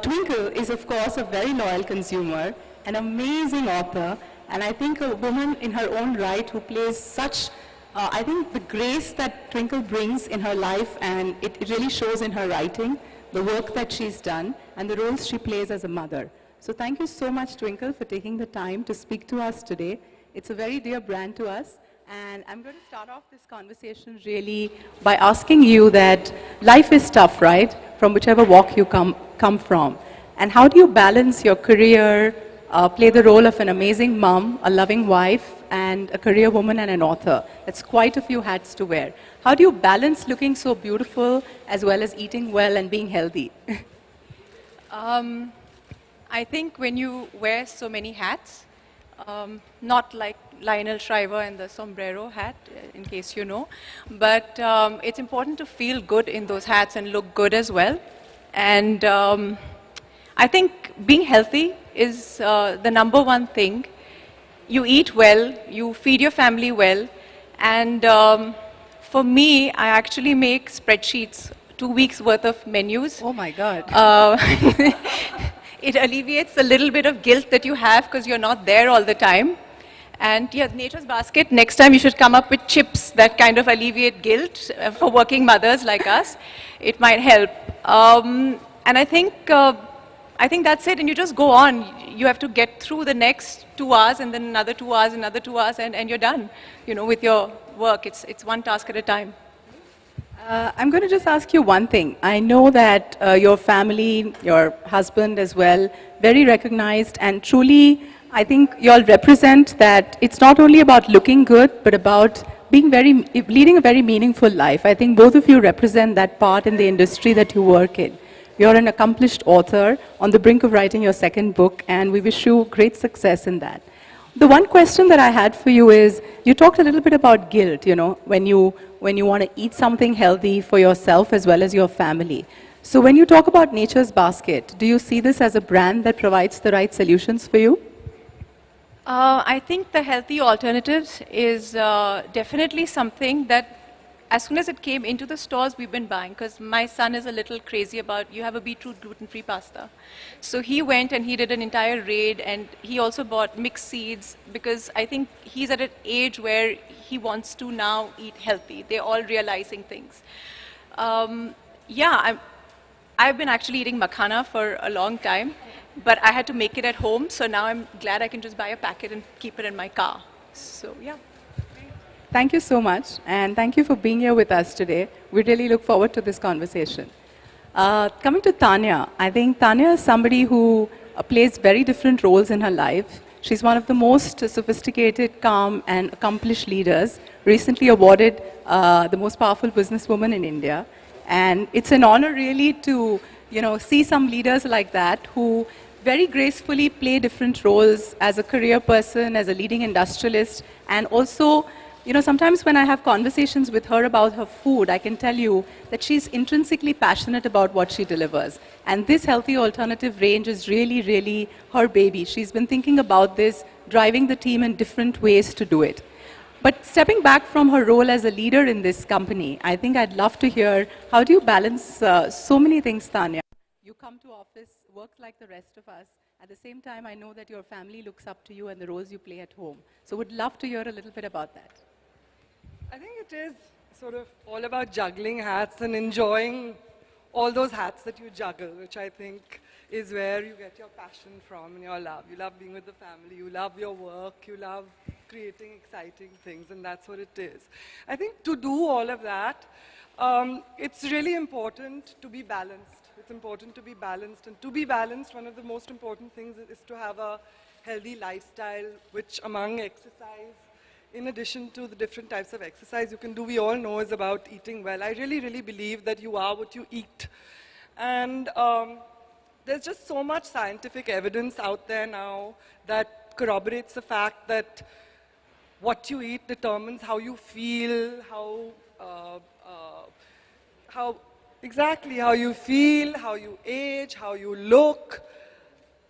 Twinkle is, of course, a very loyal consumer, an amazing author, and I think a woman in her own right who plays such, I think the grace that Twinkle brings in her life, and it really shows in her writing, the work that she's done, and the roles she plays as a mother. So thank you so much, Twinkle, for taking the time to speak to us today. It's a very dear brand to us. And I'm going to start off this conversation really by asking you that life is tough, right? From whichever walk you come from. And how do you balance your career, play the role of an amazing mom, a loving wife, and a career woman and an author? That's quite a few hats to wear. How do you balance looking so beautiful as well as eating well and being healthy? I think when you wear so many hats, not like Lionel Shriver and the sombrero hat, in case you know, but it's important to feel good in those hats and look good as well. And I think being healthy is the number one thing. You eat well, you feed your family well, and for me, I actually make spreadsheets, 2 weeks worth of menus. Oh my God. It alleviates a little bit of guilt that you have because you're not there all the time. And yeah, Nature's Basket, next time you should come up with chips that kind of alleviate guilt for working mothers like us. It might help. And I think that's it, and you just go on. You have to get through the next 2 hours, and then another 2 hours, another 2 hours, and you're done, with your work. It's one task at a time. I'm going to just ask you one thing. I know that your family, your husband as well, very recognized, and truly, I think you all represent that it's not only about looking good, but about leading a very meaningful life. I think both of you represent that part in the industry that you work in. You're an accomplished author on the brink of writing your second book, and we wish you great success in that. The one question that I had for you is, you talked a little bit about guilt, when you want to eat something healthy for yourself as well as your family. So when you talk about Nature's Basket, do you see this as a brand that provides the right solutions for you? I think the healthy alternatives is definitely something that as soon as it came into the stores, we've been buying, because my son is a little crazy about, you have a beetroot gluten-free pasta. So he went and he did an entire raid, and he also bought mixed seeds, because I think he's at an age where he wants to now eat healthy. They're all realizing things. Yeah, I've been actually eating makhana for a long time, but I had to make it at home, so now I'm glad I can just buy a packet and keep it in my car. So yeah. Thank you so much, and thank you for being here with us today. We really look forward to this conversation. Coming to Tanya, I think Tanya is somebody who plays very different roles in her life. She's one of the most sophisticated, calm, and accomplished leaders, recently awarded the most powerful businesswoman in India. And it's an honor really to see some leaders like that who very gracefully play different roles as a career person, as a leading industrialist, and also sometimes when I have conversations with her about her food, I can tell you that she's intrinsically passionate about what she delivers. And this healthy alternative range is really, really her baby. She's been thinking about this, driving the team in different ways to do it. But stepping back from her role as a leader in this company, I think I'd love to hear, how do you balance so many things, Tanya? You come to office, work like the rest of us. At the same time, I know that your family looks up to you and the roles you play at home. So would love to hear a little bit about that. I think it is sort of all about juggling hats and enjoying all those hats that you juggle, which I think is where you get your passion from and your love. You love being with the family, you love your work, you love creating exciting things, and that's what it is. I think to do all of that, it's really important to be balanced. It's important to be balanced, and to be balanced, one of the most important things is to have a healthy lifestyle, which among exercise, in addition to the different types of exercise you can do, we all know is about eating well. I really, really believe that you are what you eat. And there's just so much scientific evidence out there now that corroborates the fact that what you eat determines how you feel, exactly how you feel, how you age, how you look,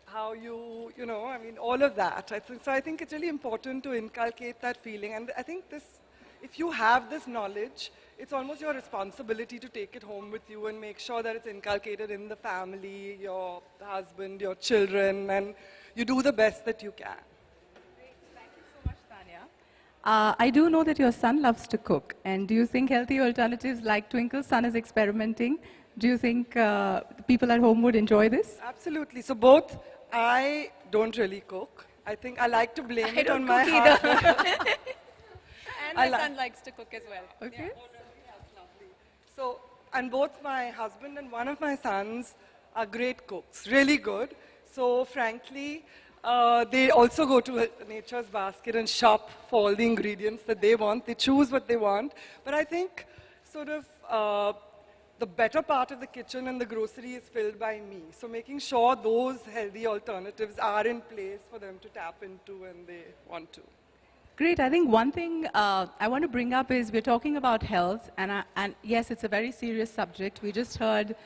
how you, I mean, all of that. So I think it's really important to inculcate that feeling. And I think if you have this knowledge, it's almost your responsibility to take it home with you and make sure that it's inculcated in the family, your husband, your children, and you do the best that you can. Thank you so much, Tanya. I do know that your son loves to cook. And do you think healthy alternatives like Twinkle's son is experimenting? Do you think people at home would enjoy this? Absolutely. So both, I don't really cook. I think I like to blame I it don't on my cook husband. And my son likes to cook as well. Okay. So, and both my husband and one of my sons are great cooks, really good. So frankly, they also go to Nature's Basket and shop for all the ingredients that they want. They choose what they want. But I think sort of the better part of the kitchen and the grocery is filled by me. So making sure those healthy alternatives are in place for them to tap into when they want to. Great. I think one thing I want to bring up is we're talking about health, and yes, it's a very serious subject. We just heard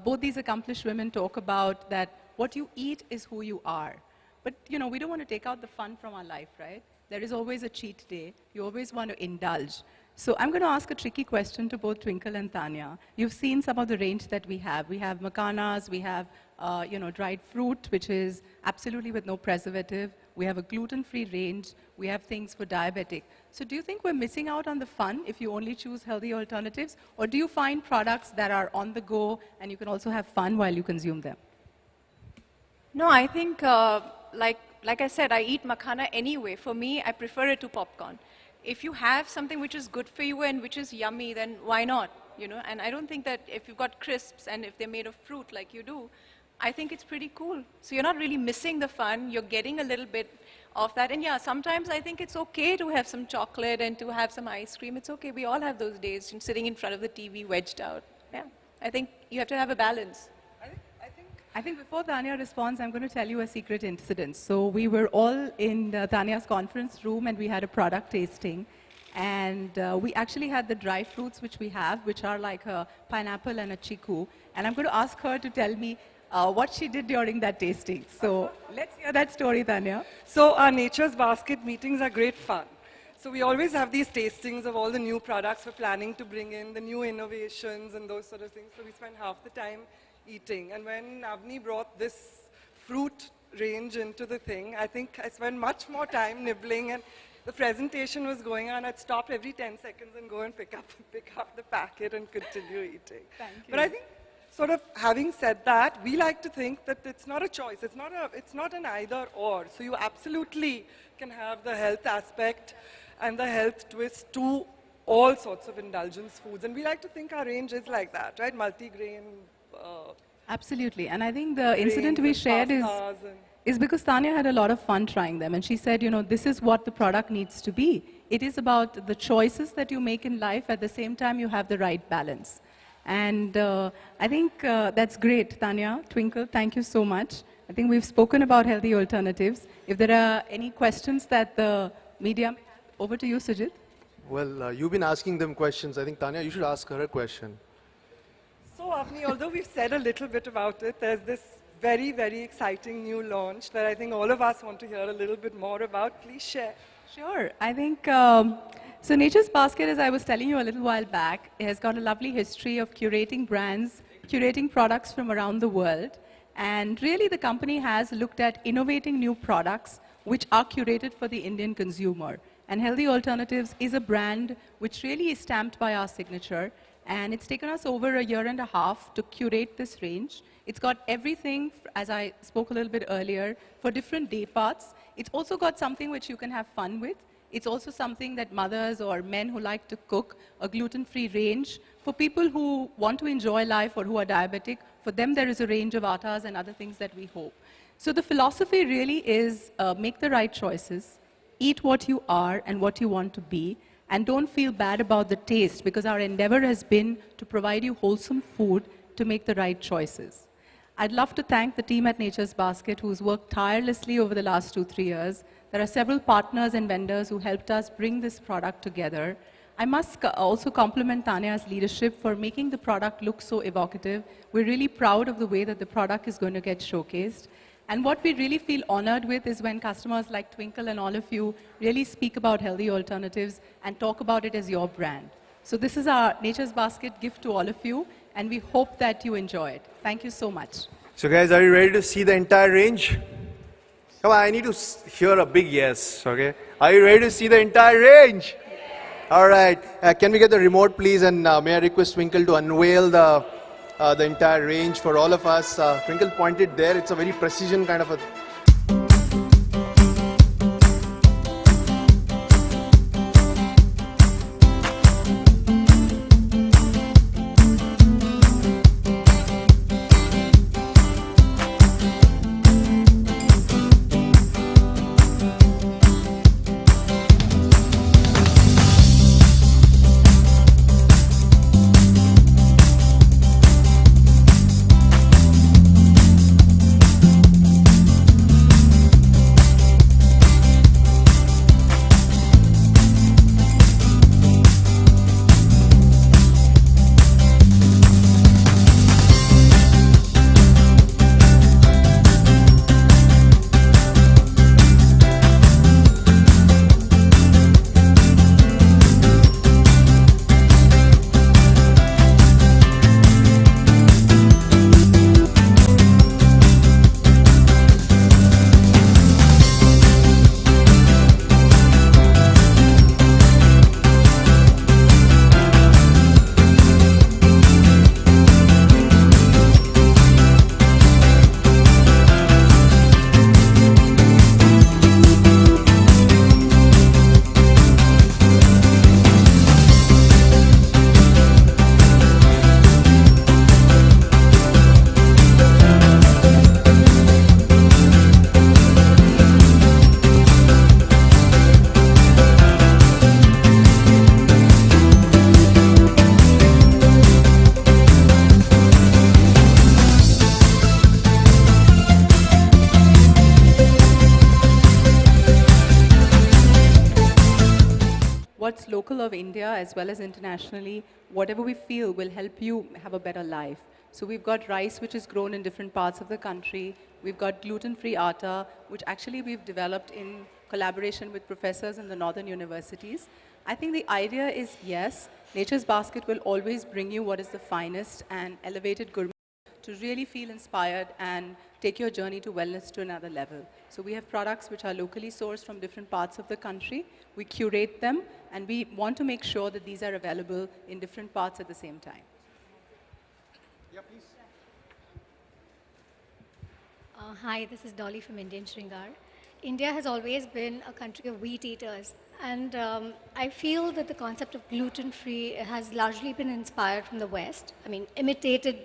both these accomplished women talk about that what you eat is who you are. But, you know, we don't want to take out the fun from our life, right? There is always a cheat day. You always want to indulge. So I'm going to ask a tricky question to both Twinkle and Tanya. You've seen some of the range that we have. We have makanas, we have dried fruit, which is absolutely with no preservative. We have a gluten-free range. We have things for diabetic. So do you think we're missing out on the fun if you only choose healthy alternatives? Or do you find products that are on the go and you can also have fun while you consume them? No, I think, like I said, I eat makhana anyway. For me, I prefer it to popcorn. If you have something which is good for you and which is yummy, then why not? You know, and I don't think that if you've got crisps and if they're made of fruit like you do, I think it's pretty cool. So you're not really missing the fun. You're getting a little bit of that. And yeah, sometimes I think it's okay to have some chocolate and to have some ice cream. It's okay. We all have those days, sitting in front of the TV wedged out. Yeah, I think you have to have a balance. I think before Tanya responds, I'm going to tell you a secret incident. So we were all in Tanya's conference room and we had a product tasting. And we actually had the dry fruits which we have, which are like a pineapple and a chiku. And I'm going to ask her to tell me what she did during that tasting. So let's hear that story, Tanya. So our Nature's Basket meetings are great fun. So we always have these tastings of all the new products we're planning to bring in, the new innovations and those sort of things. So we spend half the time eating. And when Avni brought this fruit range into the thing, I think I spent much more time nibbling, and the presentation was going on. I'd stop every 10 seconds and go and pick up the packet and continue eating. Thank you. But I think, sort of having said that, we like to think that it's not a choice. It's not an either or. So you absolutely can have the health aspect and the health twist to all sorts of indulgence foods. And we like to think our range is like that, right? Multi-grain. Absolutely. And I think the incident we shared is because Tanya had a lot of fun trying them. And she said, you know, this is what the product needs to be. It is about the choices that you make in life. At the same time, you have the right balance. And I think that's great, Tanya. Twinkle, thank you so much. I think we've spoken about healthy alternatives. If there are any questions that the media may have, over to you, Sujit. Well, you've been asking them questions. I think, Tanya, you should ask her a question. So, Avni, although we've said a little bit about it, there's this very, very exciting new launch that I think all of us want to hear a little bit more about. Please share. Sure. I think, so Nature's Basket, as I was telling you a little while back, it has got a lovely history of curating brands, curating products from around the world. And really the company has looked at innovating new products which are curated for the Indian consumer. And Healthy Alternatives is a brand which really is stamped by our signature. And it's taken us over 1.5 years to curate this range. It's got everything, as I spoke a little bit earlier, for different day parts. It's also got something which you can have fun with. It's also something that mothers or men who like to cook, a gluten-free range. For people who want to enjoy life or who are diabetic, for them there is a range of attas and other things that we hope. So the philosophy really is make the right choices, eat what you are and what you want to be, and don't feel bad about the taste, because our endeavor has been to provide you wholesome food to make the right choices. I'd love to thank the team at Nature's Basket who's worked tirelessly over the last 2-3 years. There are several partners and vendors who helped us bring this product together. I must also compliment Tanya's leadership for making the product look so evocative. We're really proud of the way that the product is going to get showcased. And what we really feel honored with is when customers like Twinkle and all of you really speak about healthy alternatives and talk about it as your brand. So this is our Nature's Basket gift to all of you, and we hope that you enjoy it. Thank you so much. So guys, are you ready to see the entire range? Come on, I need to hear a big yes, okay? Are you ready to see the entire range? All right. Can we get the remote, please? And may I request Twinkle to unveil the entire range for all of us? Twinkle pointed there. It's a very precision kind of a... What's local of India as well as internationally, whatever we feel will help you have a better life. So we've got rice which is grown in different parts of the country. We've got gluten-free atta, which actually we've developed in collaboration with professors in the northern universities. I think the idea is, yes, Nature's Basket will always bring you what is the finest and elevated gourmet to really feel inspired and take your journey to wellness to another level. So we have products which are locally sourced from different parts of the country. We curate them, and we want to make sure that these are available in different parts at the same time. Yeah, please. Hi, this is Dolly from Indian Shringar. India has always been a country of wheat eaters, and I feel that the concept of gluten-free has largely been inspired from the West. I mean, imitated,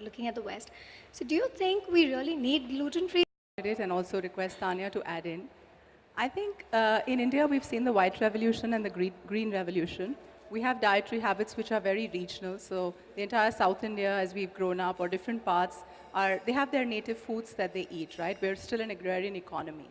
looking at the West. So do you think we really need gluten-free? And also request Tanya to add in. I think in India we've seen the white revolution and the green revolution. We have dietary habits which are very regional. So the entire South India, as we've grown up, or different parts, they have their native foods that they eat, right? We're still an agrarian economy.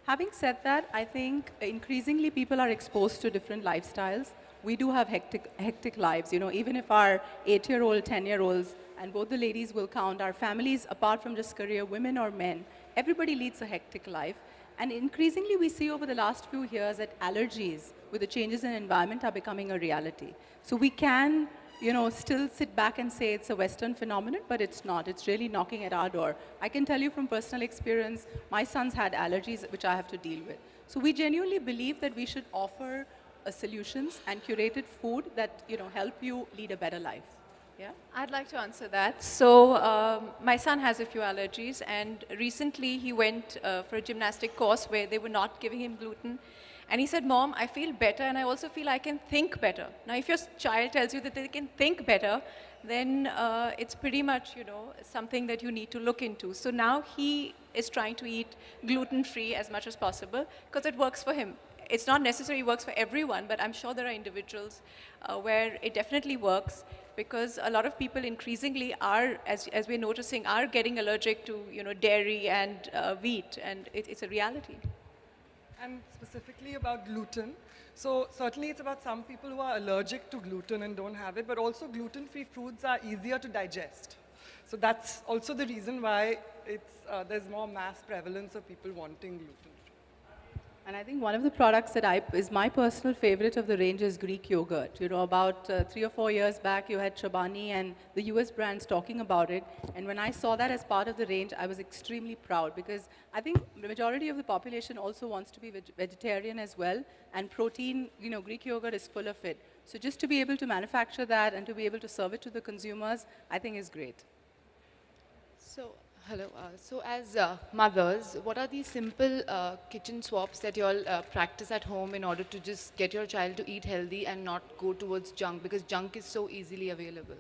Having said that, I think increasingly people are exposed to different lifestyles. We do have hectic lives. Even if our 8-year-old, 10-year-olds, and both the ladies will count, our families, apart from just career, women or men, everybody leads a hectic life. And increasingly we see over the last few years that allergies with the changes in environment are becoming a reality. So we can, still sit back and say it's a Western phenomenon, but it's not. It's really knocking at our door. I can tell you from personal experience, my son's had allergies which I have to deal with. So we genuinely believe that we should offer solutions and curated food that, help you lead a better life. Yeah? I'd like to answer that. So my son has a few allergies, and recently he went for a gymnastic course where they were not giving him gluten. And he said, Mom, I feel better, and I also feel I can think better. Now, if your child tells you that they can think better, then it's pretty much, something that you need to look into. So now he is trying to eat gluten-free as much as possible because it works for him. It's not necessarily works for everyone, but I'm sure there are individuals where it definitely works, because a lot of people increasingly are, as we're noticing, are getting allergic to dairy and wheat, and it's a reality. And specifically about gluten, so certainly it's about some people who are allergic to gluten and don't have it, but also gluten-free foods are easier to digest. So that's also the reason why there's more mass prevalence of people wanting gluten. And I think one of the products that is my personal favorite of the range is Greek yogurt. You know, about 3 or 4 years back, you had Chobani and the US brands talking about it. And when I saw that as part of the range, I was extremely proud because I think the majority of the population also wants to be vegetarian as well. And protein, you know, Greek yogurt is full of it. So just to be able to manufacture that and to be able to serve it to the consumers, I think is great. So, hello. So, as mothers, what are the simple kitchen swaps that you all practice at home in order to just get your child to eat healthy and not go towards junk? Because junk is so easily available.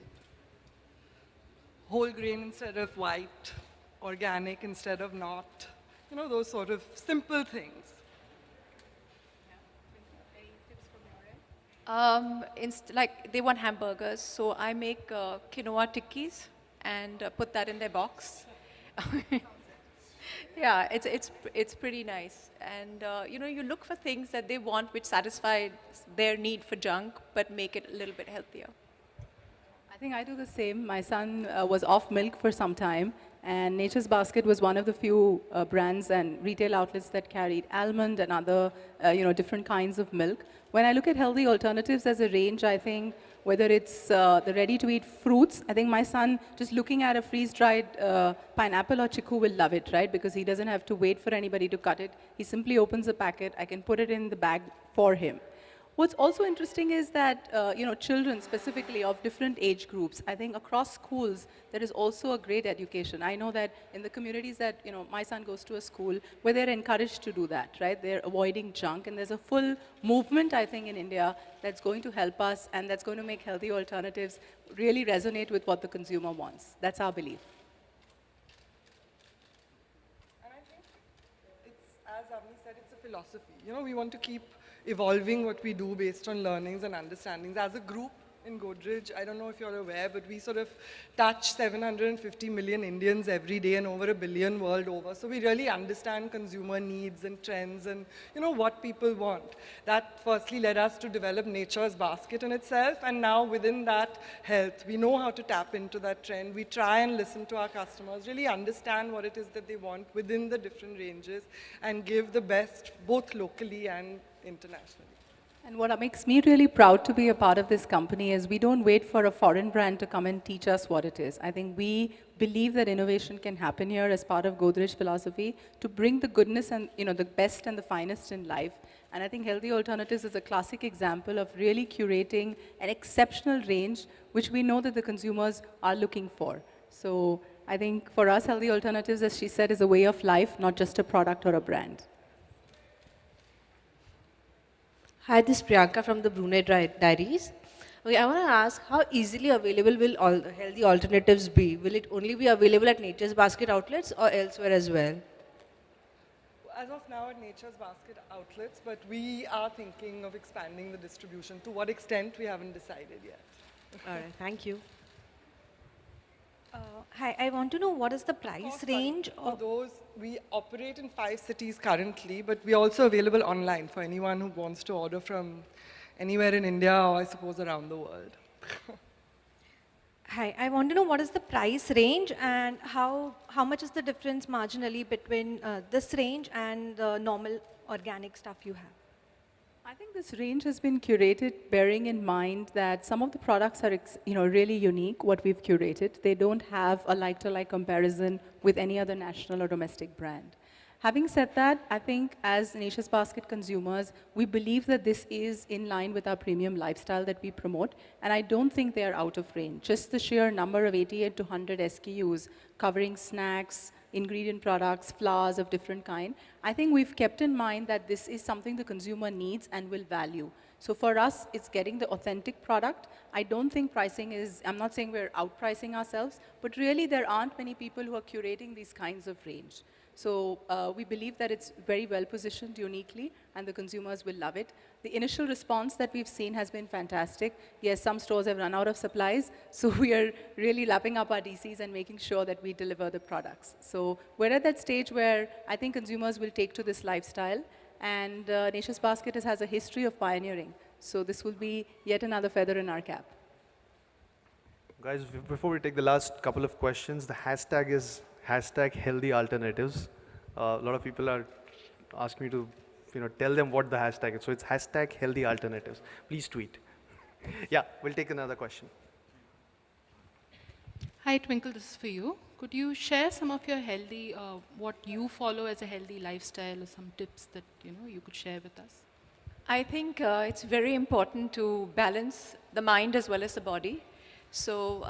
Whole grain instead of white, organic instead of not. You know, those sort of simple things. Like they want hamburgers, so I make quinoa tikkis and put that in their box. Yeah, it's pretty nice. And you know, you look for things that they want which satisfy their need for junk, but make it a little bit healthier. I think I do the same. My son was off milk for some time, and Nature's Basket was one of the few brands and retail outlets that carried almond and other, different kinds of milk. When I look at healthy alternatives as a range, I think whether it's the ready-to-eat fruits, I think my son, just looking at a freeze-dried pineapple or chiku will love it, right? Because he doesn't have to wait for anybody to cut it. He simply opens the packet. I can put it in the bag for him. What's also interesting is that, children specifically of different age groups, I think across schools, there is also a great education. I know that in the communities that, my son goes to a school where they're encouraged to do that, right? They're avoiding junk, and there's a full movement, I think, in India that's going to help us and that's going to make healthy alternatives really resonate with what the consumer wants. That's our belief. And I think it's, as Avni said, it's a philosophy. You know, we want to keep evolving what we do based on learnings and understandings. As a group in Godrej, I don't know if you're aware, but we sort of touch 750 million Indians every day and over 1 billion world over. So we really understand consumer needs and trends and, what people want. That firstly led us to develop Nature's Basket in itself, and now within that health, we know how to tap into that trend. We try and listen to our customers, really understand what it is that they want within the different ranges and give the best both locally and internationally. And what makes me really proud to be a part of this company is we don't wait for a foreign brand to come and teach us what it is. I think we believe that innovation can happen here as part of Godrej philosophy to bring the goodness and the best and the finest in life. And I think Healthy Alternatives is a classic example of really curating an exceptional range which we know that the consumers are looking for. So I think for us, Healthy Alternatives, as she said, is a way of life, not just a product or a brand. Hi, this is Priyanka from the Brunei Diaries. Okay, I want to ask, how easily available will all the healthy alternatives be? Will it only be available at Nature's Basket outlets or elsewhere as well? As of now at Nature's Basket outlets, but we are thinking of expanding the distribution. To what extent, we haven't decided yet. All right, thank you. Hi, I want to know what is the price range For of... those, we operate in 5 cities currently, but we're also available online for anyone who wants to order from anywhere in India or I suppose around the world. Hi, I want to know what is the price range and how much is the difference marginally between this range and the normal organic stuff you have? I think this range has been curated bearing in mind that some of the products are really unique, what we've curated. They don't have a like-to-like comparison with any other national or domestic brand. Having said that, I think as Nature's Basket consumers, we believe that this is in line with our premium lifestyle that we promote, and I don't think they are out of range. Just the sheer number of 88 to 100 SKUs covering snacks, ingredient products, flours of different kind, I think we've kept in mind that this is something the consumer needs and will value. So for us, it's getting the authentic product. I don't think pricing is, I'm not saying we're outpricing ourselves, but really there aren't many people who are curating these kinds of range. So we believe that it's very well positioned uniquely and the consumers will love it. The initial response that we've seen has been fantastic. Yes, some stores have run out of supplies, so we are really lapping up our DCs and making sure that we deliver the products. So we're at that stage where I think consumers will take to this lifestyle, and Nature's Basket has a history of pioneering. So this will be yet another feather in our cap. Guys, before we take the last couple of questions, the hashtag is #HealthyAlternatives. A lot of people are asking me to tell them what the hashtag is. So it's hashtag healthy alternatives. Please tweet. Yeah, we'll take another question. Hi, Twinkle, this is for you. Could you share some of your healthy, what you follow as a healthy lifestyle or some tips that, you could share with us? I think it's very important to balance the mind as well as the body. So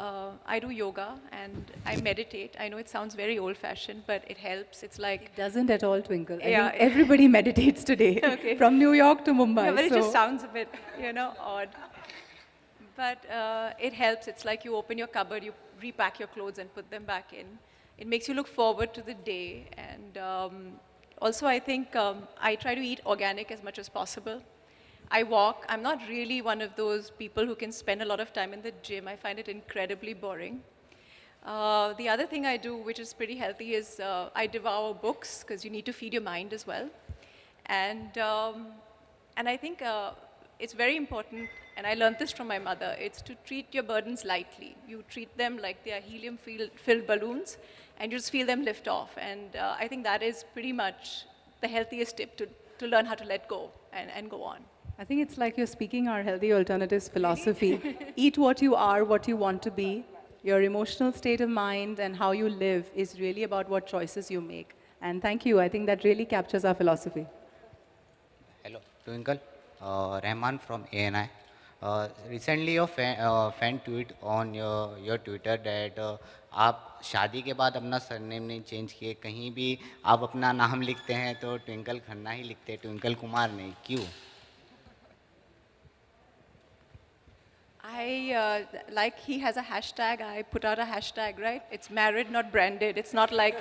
I do yoga and I meditate. I know it sounds very old-fashioned, but it helps. It's like Doesn't at all, Twinkle. I Yeah. think everybody meditates today, Okay. from New York to Mumbai. yeah, but it so just sounds a bit, odd. But it helps. It's like you open your cupboard, you repack your clothes and put them back in. It makes you look forward to the day. And also, I think I try to eat organic as much as possible. I walk. I'm not really one of those people who can spend a lot of time in the gym. I find it incredibly boring. The other thing I do, which is pretty healthy, is I devour books because you need to feed your mind as well. And I think it's very important, and I learned this from my mother, it's to treat your burdens lightly. You treat them like they are helium-filled balloons, and you just feel them lift off. And I think that is pretty much the healthiest tip to learn how to let go and go on. I think it's like you're speaking our healthy alternatives philosophy. Eat what you are, what you want to be. Your emotional state of mind and how you live is really about what choices you make. And thank you. I think that really captures our philosophy. Hello, Twinkle. Rahman from ANI. Recently, your fan tweet on your Twitter that आप शादी के बाद अपना surname नहीं change किए, कहीं भी आप अपना नाम लिखते हैं तो ट्विंकल खन्ना ही लिखते हैं, ट्विंकल कुमार नहीं, क्यों? Like he has a hashtag, I put out a hashtag, right? It's married, not branded. It's not like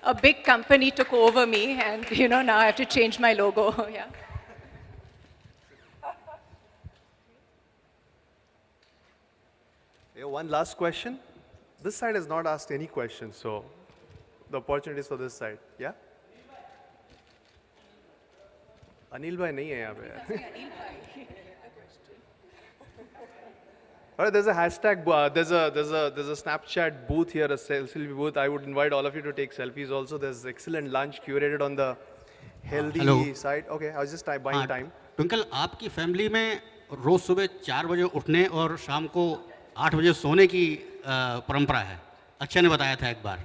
a big company took over me and, now I have to change my logo. Yeah. Yeah, one last question. This side has not asked any questions, so the opportunity is for this side. Yeah? Anil bhai nahi hai yahan pe. All right, there's a hashtag, there's a Snapchat booth here, a selfie booth. I would invite all of you to take selfies also. There's excellent lunch curated on the healthy side. Okay, I was just buying time. Twinkle, आपकी family में रोज सुबह 4 बजे उठने और शाम को 8 बजे सोने की परंपरा है। अक्षय ने बताया था एक बार।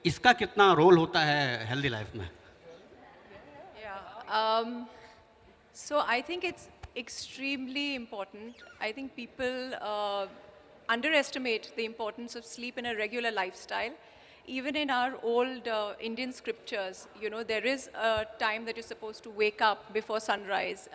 इसका कितना रोल होता है हेल्दी लाइफ में? Yeah. So I think it's extremely important. I think people underestimate the importance of sleep in a regular lifestyle. Even in our old Indian scriptures, there is a time that you're supposed to wake up before sunrise.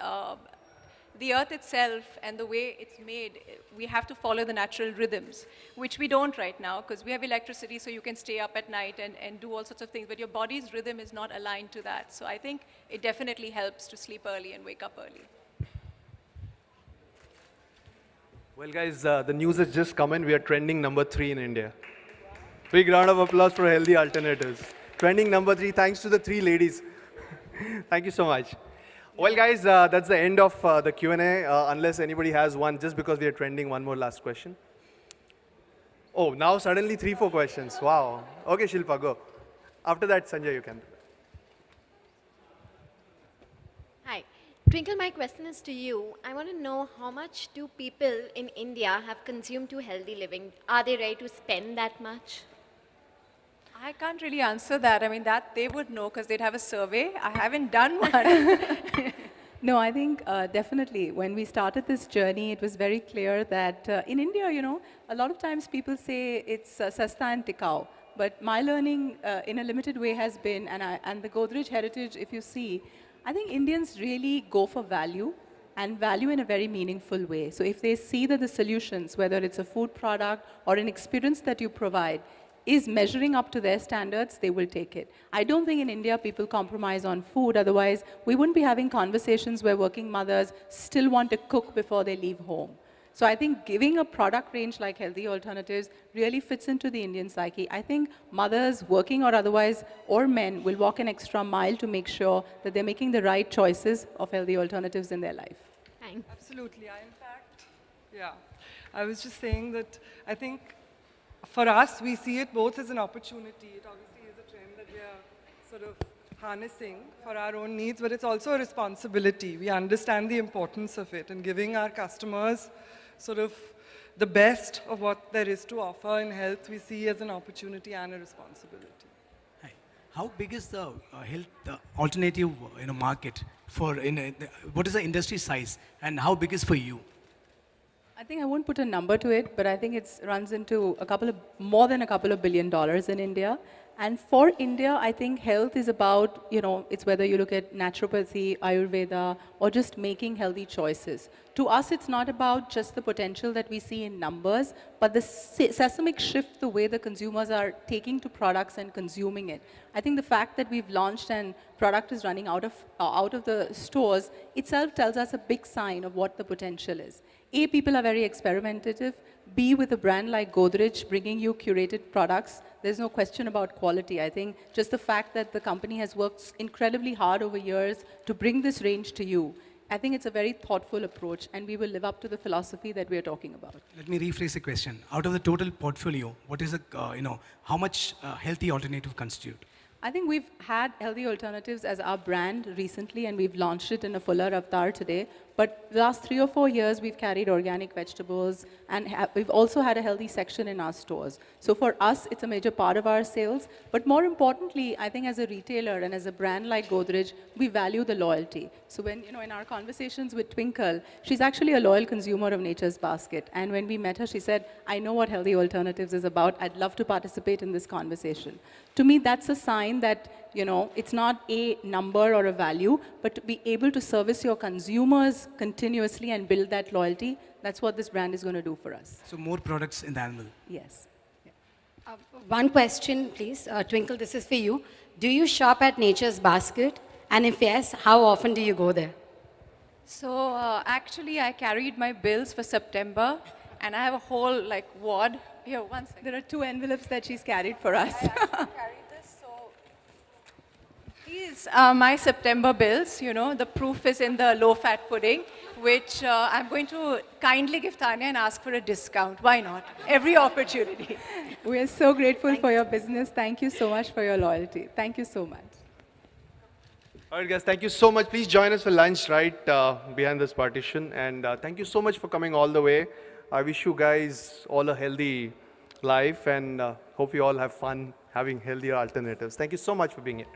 The earth itself and the way it's made, we have to follow the natural rhythms, which we don't right now because we have electricity, so you can stay up at night and do all sorts of things, but your body's rhythm is not aligned to that. So I think it definitely helps to sleep early and wake up early. Well, guys, the news has just come in. We are trending number 3 in India. Big round of applause for healthy alternatives. Trending number 3, thanks to the 3 ladies. Thank you so much. Well, guys, that's the end of the Q&A. Unless anybody has one, just because we are trending, one more last question. Oh, now suddenly 3-4 questions. Wow. Okay, Shilpa, go. After that, Sanjay, you can. Hi. Twinkle, my question is to you. I want to know how much do people in India have consumed to healthy living? Are they ready to spend that much? I can't really answer that. I mean, that they would know because they'd have a survey. I haven't done one. No, I think definitely when we started this journey, it was very clear that in India, a lot of times people say it's sasta and tikau. But my learning in a limited way has been, and the Godrej heritage, if you see, I think Indians really go for value and value in a very meaningful way. So if they see that the solutions, whether it's a food product or an experience that you provide, is measuring up to their standards, they will take it. I don't think in India people compromise on food, otherwise we wouldn't be having conversations where working mothers still want to cook before they leave home. So I think giving a product range like healthy alternatives really fits into the Indian psyche. I think mothers, working or otherwise, or men, will walk an extra mile to make sure that they're making the right choices of healthy alternatives in their life. Thanks. Absolutely. I was just saying that I think for us, we see it both as an opportunity. It obviously is a trend that we are sort of harnessing for our own needs, but it's also a responsibility. We understand the importance of it and giving our customers sort of the best of what there is to offer in health, we see as an opportunity and a responsibility. Hi. How big is the health alternative market for what is the industry size and how big is for you? I think I won't put a number to it, but I think it runs into more than a couple of $1 billion in India. And for India, I think health is about, it's whether you look at naturopathy, Ayurveda, or just making healthy choices. To us, it's not about just the potential that we see in numbers, but the seismic shift, the way the consumers are taking to products and consuming it. I think the fact that we've launched and product is running out of the stores itself tells us a big sign of what the potential is. A, people are very experimentative. B, with a brand like Godrej bringing you curated products, there's no question about quality. I think just the fact that the company has worked incredibly hard over years to bring this range to you, I think it's a very thoughtful approach, and we will live up to the philosophy that we are talking about. Let me rephrase the question. Out of the total portfolio, what is how much healthy alternative constitute? I think we've had healthy alternatives as our brand recently, and we've launched it in a fuller avatar today. But the last 3 or 4 years, we've carried organic vegetables, and we've also had a healthy section in our stores. So for us, it's a major part of our sales. But more importantly, I think as a retailer and as a brand like Godrej, we value the loyalty. So when, in our conversations with Twinkle, she's actually a loyal consumer of Nature's Basket. And when we met her, she said, I know what healthy alternatives is about. I'd love to participate in this conversation. To me, that's a sign that, it's not a number or a value, but to be able to service your consumers continuously and build that loyalty, that's what this brand is going to do for us. So more products in the animal. Yes. One question, please. Twinkle, this is for you. Do you shop at Nature's Basket? And if yes, how often do you go there? So actually, I carried my bills for September, and I have a whole wad. Here, one second. There are 2 envelopes that she's carried for us. These are my September bills, the proof is in the low-fat pudding, which I'm going to kindly give Tanya and ask for a discount. Why not? Every opportunity. We are so grateful for your business. Thank you so much for your loyalty. Thank you so much. All right, guys, thank you so much. Please join us for lunch right behind this partition. And thank you so much for coming all the way. I wish you guys all a healthy life, and hope you all have fun having healthier alternatives. Thank you so much for being here.